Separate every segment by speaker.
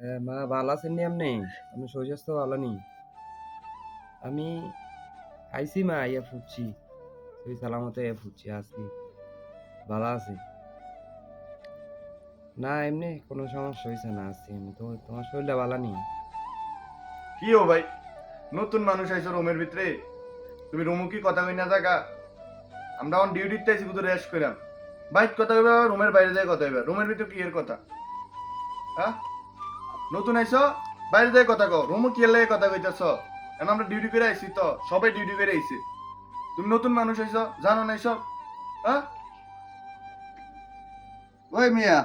Speaker 1: মা ভালো আছেন নি আপনি? আপনার শরীর স্বাস্থ্য ভালো নি? আমি আইছি মা আইয়া ফুটছি। সহি সালামতে আইয়া ফুটছি আছি। ভালো আছি। না এমনি কোনো সমস্যা হইছে না আছি আমি। তোমার শরীরটা ভালো নি?
Speaker 2: কি ও ভাই, নতুন মানুষ আইছো রুমের ভিতরে? তুমি রুমু কি কথা কই না জায়গা? আমরা অন ডিউটিতে আইছি বুঝে রেস্ট কইরাম। বাইক কথা কইবা, রুমের বাইরে যায় কথা কইবা। রুমের ভিতর কি এর কথা? হ্যাঁ, নতুন আইছো, বাইরে যায় কথা কও। রুমু কি এর লাগে কথা কইতাছ? এখন আমরা ডিউটি করে আইছি তো, সবাই ডিউটি করে আইছে। তুমি নতুন মানুষ আইছো, জানো না এসব? হ্যাঁ,
Speaker 3: ওই মিয়া,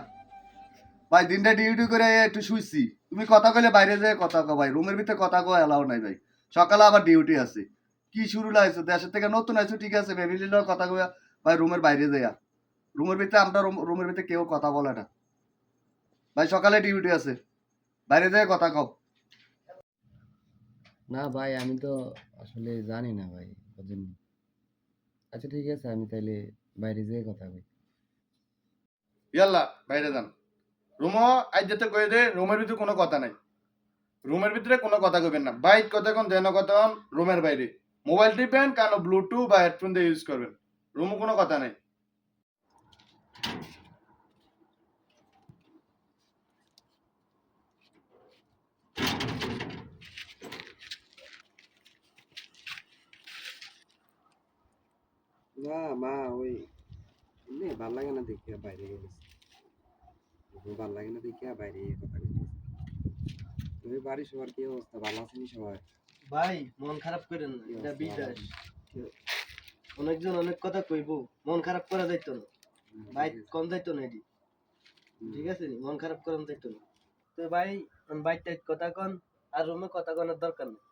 Speaker 3: ভাই দিনটা ডিউটি করে একটু শুইছি। তুমি কথা কইলে বাইরে যেয়ে কথা কও ভাই, রুমের ভিতরে কথা কও এলাও নাই ভাই। সকালে আবার ডিউটি আছে। কি শুরু লাইছো, দেশের থেকে নতুন আইছো ঠিক আছে, ফ্যামিলির লগে কথা কইয়া ভাই রুমের বাইরে যাইয়া। রুমের ভিতরে আমরা রুমের ভিতরে কেউ কথা বলে না ভাই, সকালে ডিউটি আছে, বাইরে যেয়ে কথা কও।
Speaker 1: না ভাই আমি তো আসলে জানি না ভাই বুঝেননি। আচ্ছা ঠিক আছে আমি তাইলে বাইরে যেয়ে কথা কই।
Speaker 2: ইয়াল্লা বাইরে যান। রুমো আজ যেতে কয়ে দে, রুমের ভিতরে কোনো কথা নাই। রুমের ভিতরে কোনো কথা কইবেন না। বাইক কতক্ষণ যেন কতক্ষণ রুমের বাইরে। মোবাইল টিপেন কানো ব্লুটুথ বা হেডফোন দিয়ে ইউজ করবেন। রুমে কোনো কথা নাই।
Speaker 1: না মা ওই এমনি ভাল লাগে না দেখিয়া বাইরে গেছি। ভাল লাগে না দেখিয়া বাইরে গিয়ে কথা কইতেছি। তুমি বাড়ির সবার কি অবস্থা? ভালো আছেন সবাই?
Speaker 4: ভাই মন খারাপ করেন না,
Speaker 1: কি
Speaker 4: এটা
Speaker 1: অবস্থা? ভালো
Speaker 4: বিদেশ।
Speaker 1: আছেন?
Speaker 4: অনেকজন অনেক কথা কইবো, মন খারাপ করা যাইতো না। ভাই
Speaker 1: ঠিক আছে।
Speaker 4: কম যাইতো না এটি,
Speaker 1: হুম।
Speaker 4: ঠিক আছে নি? মন খারাপ করান যাইতো না। তো ভাই বাইর টাইট কথা কন, আর রুমে কথা কনের দরকার নেই।